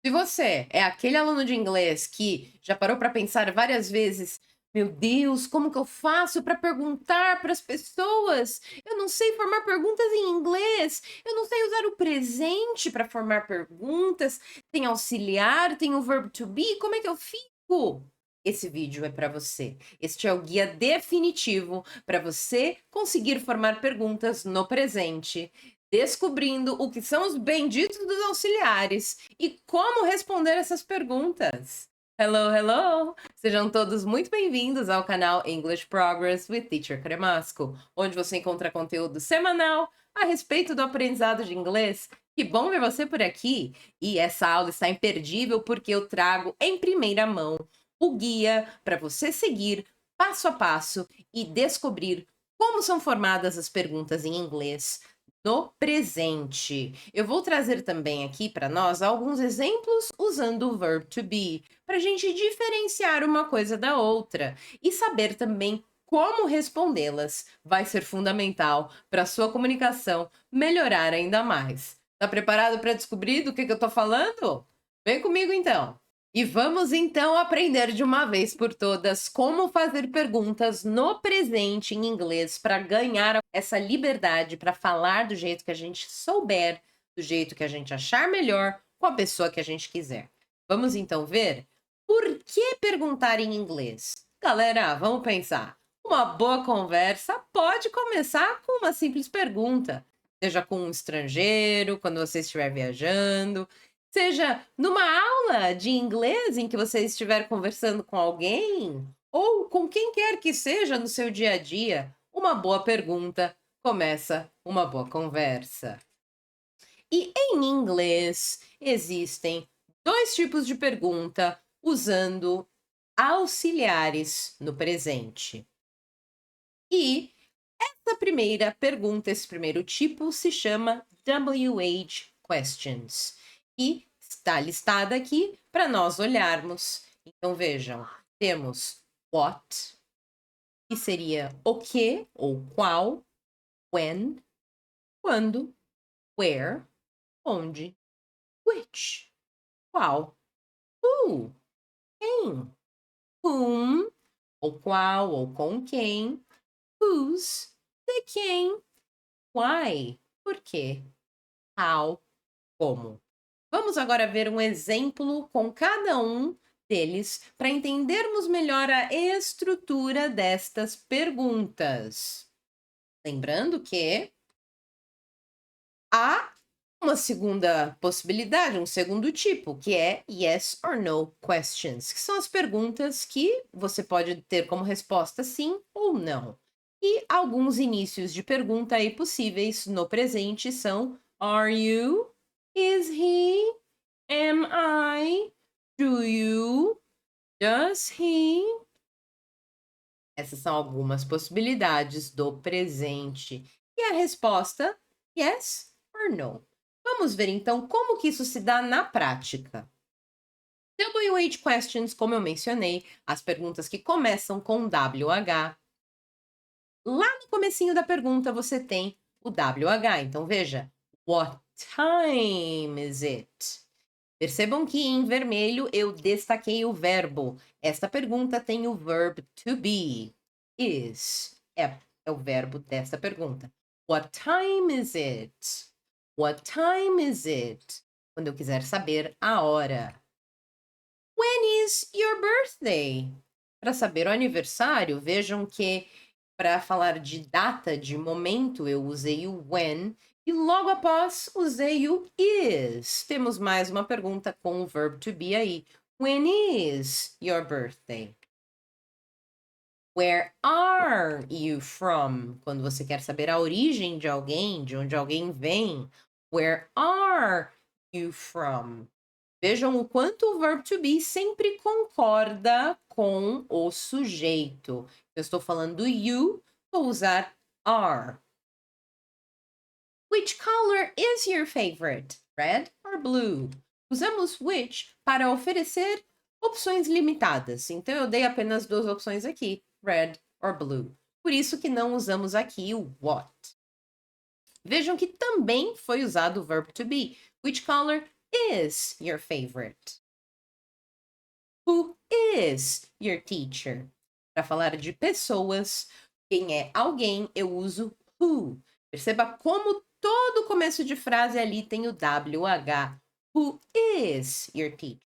Se você é aquele aluno de inglês que já parou para pensar várias vezes: "Meu Deus, como que eu faço para perguntar para as pessoas? Eu não sei formar perguntas em inglês, eu não sei usar o presente para formar perguntas, tem auxiliar, tem o verbo to be, como é que eu fico?" Esse vídeo é para você. Este é o guia definitivo para você conseguir formar perguntas no presente, descobrindo o que são os benditos dos auxiliares e como responder essas perguntas. Hello, hello! Sejam todos muito bem-vindos ao canal English Progress with Teacher Cremasco, onde você encontra conteúdo semanal a respeito do aprendizado de inglês. Que bom ver você por aqui! E essa aula está imperdível porque eu trago em primeira mão o guia para você seguir passo a passo e descobrir como são formadas as perguntas em inglês no presente. Eu vou trazer também aqui para nós alguns exemplos usando o verb to be, para a gente diferenciar uma coisa da outra e saber também como respondê-las. Vai ser fundamental para a sua comunicação melhorar ainda mais. Tá preparado para descobrir do que eu tô falando? Vem comigo então! E vamos então aprender de uma vez por todas como fazer perguntas no presente em inglês para ganhar essa liberdade para falar do jeito que a gente souber, do jeito que a gente achar melhor, com a pessoa que a gente quiser. Vamos então ver por que perguntar em inglês? Galera, vamos pensar. Uma boa conversa pode começar com uma simples pergunta, seja com um estrangeiro, quando você estiver viajando, seja numa aula de inglês em que você estiver conversando com alguém, ou com quem quer que seja no seu dia a dia, uma boa pergunta começa uma boa conversa. E em inglês existem dois tipos de pergunta usando auxiliares no presente. E essa primeira pergunta, esse primeiro tipo, se chama WH questions. E está listada aqui para nós olharmos. Então vejam, temos what, que seria o que ou qual, when, quando, where, onde, which, qual, who, quem, whom, ou qual ou com quem, whose, de quem, why, por quê, how, como. Vamos agora ver um exemplo com cada um deles para entendermos melhor a estrutura destas perguntas. Lembrando que há uma segunda possibilidade, um segundo tipo, que é yes or no questions, que são as perguntas que você pode ter como resposta sim ou não. E alguns inícios de pergunta aí possíveis no presente são are you, is he, am I, do you, does he? Essas são algumas possibilidades do presente. E a resposta yes or no. Vamos ver então como que isso se dá na prática. WH questions, como eu mencionei, as perguntas que começam com WH. Lá no comecinho da pergunta você tem o WH. Então veja, what time is it? Percebam que em vermelho eu destaquei o verbo. Esta pergunta tem o verb to be. Is é o verbo desta pergunta. What time is it? What time is it? Quando eu quiser saber a hora. When is your birthday? Para saber o aniversário, vejam que para falar de data, de momento, eu usei o when e logo após usei o is. Temos mais uma pergunta com o verbo to be aí. When is your birthday? Where are you from? Quando você quer saber a origem de alguém, de onde alguém vem. Where are you from? Vejam o quanto o verbo to be sempre concorda com o sujeito. Eu estou falando do you, vou usar are. Which color is your favorite? Red or blue? Usamos which para oferecer opções limitadas. Então eu dei apenas duas opções aqui, red or blue. Por isso que não usamos aqui o what. Vejam que também foi usado o verbo to be. Which color is your favorite? Who is your teacher? Para falar de pessoas, quem é alguém, eu uso who. Perceba como todo começo de frase ali tem o WH. Who is your teacher?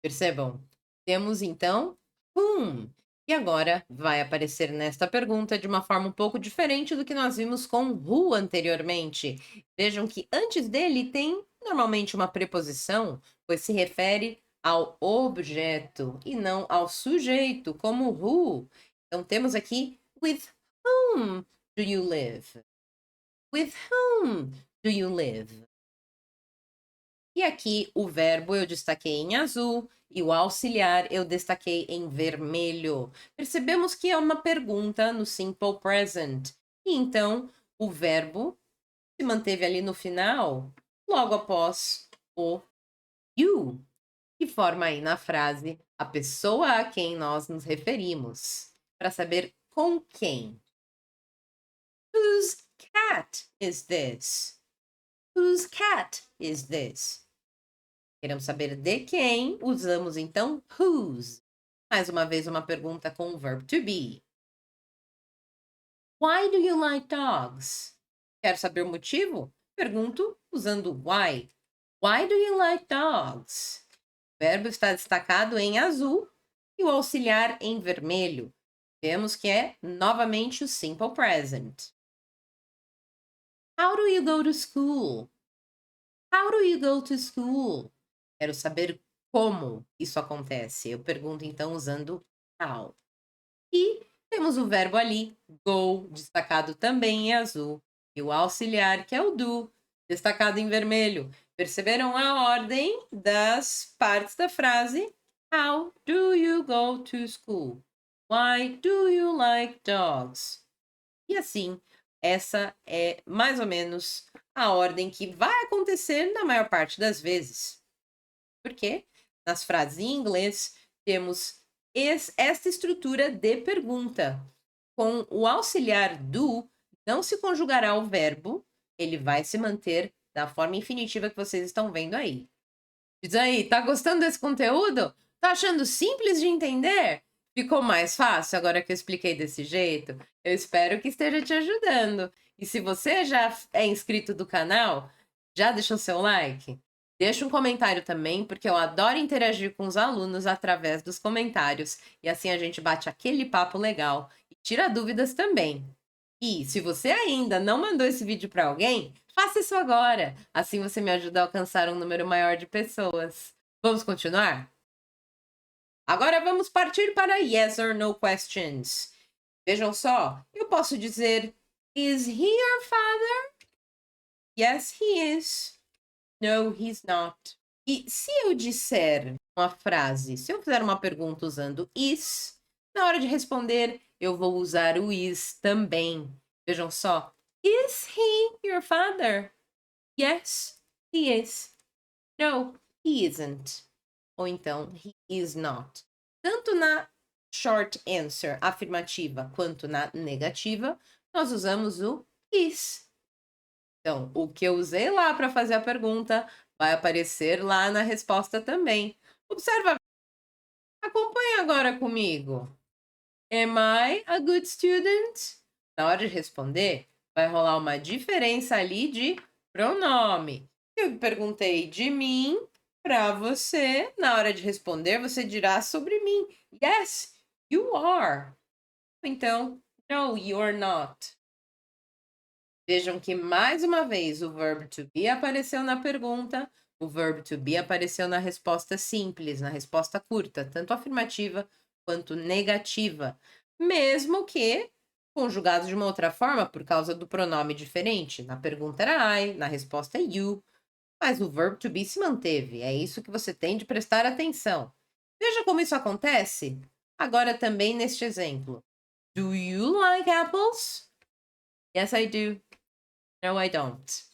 Percebam? Temos então whom. E agora vai aparecer nesta pergunta de uma forma um pouco diferente do que nós vimos com who anteriormente. Vejam que antes dele tem normalmente uma preposição, pois se refere ao objeto e não ao sujeito, como who. Então temos aqui with whom do you live? With whom do you live? E aqui o verbo eu destaquei em azul e o auxiliar eu destaquei em vermelho. Percebemos que é uma pergunta no simple present. E então o verbo se manteve ali no final, logo após o you, que forma aí na frase a pessoa a quem nós nos referimos. Para saber com quem. Whose cat is this? Whose cat is this? Queremos saber de quem, usamos então whose. Mais uma vez, uma pergunta com o verbo to be. Why do you like dogs? Quero saber o motivo? Pergunto usando why. Why do you like dogs? O verbo está destacado em azul e o auxiliar em vermelho. Vemos que é novamente o simple present. How do you go to school? How do you go to school? Quero saber como isso acontece. Eu pergunto então usando how. E temos o verbo ali, go, destacado também em azul. E o auxiliar, que é o do, destacado em vermelho. Perceberam a ordem das partes da frase? How do you go to school? Why do you like dogs? E assim, essa é mais ou menos a ordem que vai acontecer na maior parte das vezes. Porque nas frases em inglês temos esta estrutura de pergunta. Com o auxiliar do, não se conjugará o verbo, ele vai se manter da forma infinitiva que vocês estão vendo aí. Diz aí, tá gostando desse conteúdo? Tá achando simples de entender? Ficou mais fácil agora que eu expliquei desse jeito? Eu espero que esteja te ajudando. E se você já é inscrito do canal, já deixou seu like? Deixa um comentário também, porque eu adoro interagir com os alunos através dos comentários. E assim a gente bate aquele papo legal e tira dúvidas também. E se você ainda não mandou esse vídeo para alguém, faça isso agora. Assim você me ajuda a alcançar um número maior de pessoas. Vamos continuar? Agora vamos partir para yes or no questions. Vejam só, eu posso dizer: Is he your father? Yes, he is. No, he's not. E se eu disser uma frase, se eu fizer uma pergunta usando is, na hora de responder, eu vou usar o is também. Vejam só. Is he your father? Yes, he is. No, he isn't. Ou então, he is not. Tanto na short answer afirmativa quanto na negativa, nós usamos o is. Então, o que eu usei lá para fazer a pergunta vai aparecer lá na resposta também. Observa, acompanha agora comigo. Am I a good student? Na hora de responder, vai rolar uma diferença ali de pronome. Eu perguntei de mim para você, na hora de responder, você dirá sobre mim. Yes, you are. Então, no, you're not. Vejam que, mais uma vez, o verbo to be apareceu na pergunta, o verbo to be apareceu na resposta simples, na resposta curta, tanto afirmativa quanto negativa, mesmo que conjugados de uma outra forma por causa do pronome diferente. Na pergunta era I, na resposta é you, mas o verbo to be se manteve. É isso que você tem de prestar atenção. Veja como isso acontece agora também neste exemplo. Do you like apples? Yes, I do. No, I don't.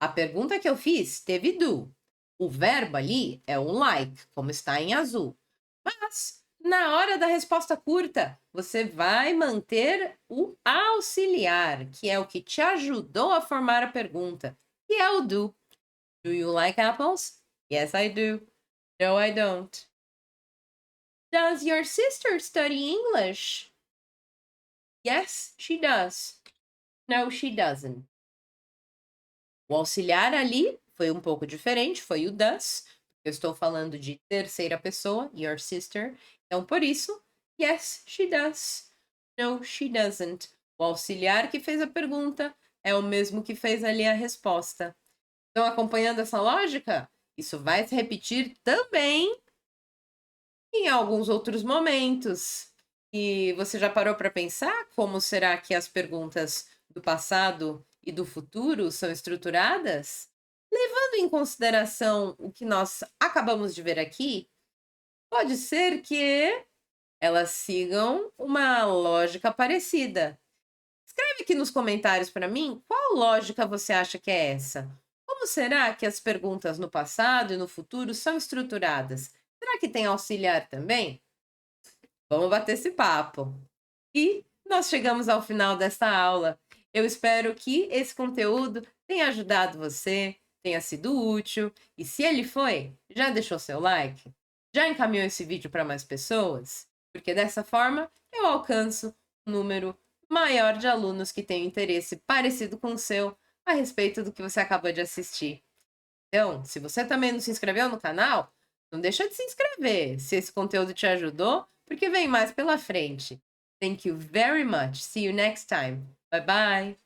A pergunta que eu fiz teve do. O verbo ali é o like, como está em azul. Mas, na hora da resposta curta, você vai manter o auxiliar, que é o que te ajudou a formar a pergunta, que é o do. Do you like apples? Yes, I do. No, I don't. Does your sister study English? Yes, she does. No, she doesn't. O auxiliar ali foi um pouco diferente, foi o does. Eu estou falando de terceira pessoa, your sister. Então, por isso, yes, she does. No, she doesn't. O auxiliar que fez a pergunta é o mesmo que fez ali a resposta. Estão acompanhando essa lógica? Isso vai se repetir também em alguns outros momentos. E você já parou para pensar como será que as perguntas do passado e do futuro são estruturadas? Levando em consideração o que nós acabamos de ver aqui, pode ser que elas sigam uma lógica parecida. Escreve aqui nos comentários para mim qual lógica você acha que é essa. Como será que as perguntas no passado e no futuro são estruturadas? Será que tem auxiliar também? Vamos bater esse papo. E nós chegamos ao final desta aula. Eu espero que esse conteúdo tenha ajudado você, tenha sido útil. E se ele foi, já deixou seu like? Já encaminhou esse vídeo para mais pessoas? Porque dessa forma eu alcanço um número maior de alunos que têm interesse parecido com o seu a respeito do que você acabou de assistir. Então, se você também não se inscreveu no canal, não deixa de se inscrever se esse conteúdo te ajudou, porque vem mais pela frente. Thank you very much. See you next time. Bye bye.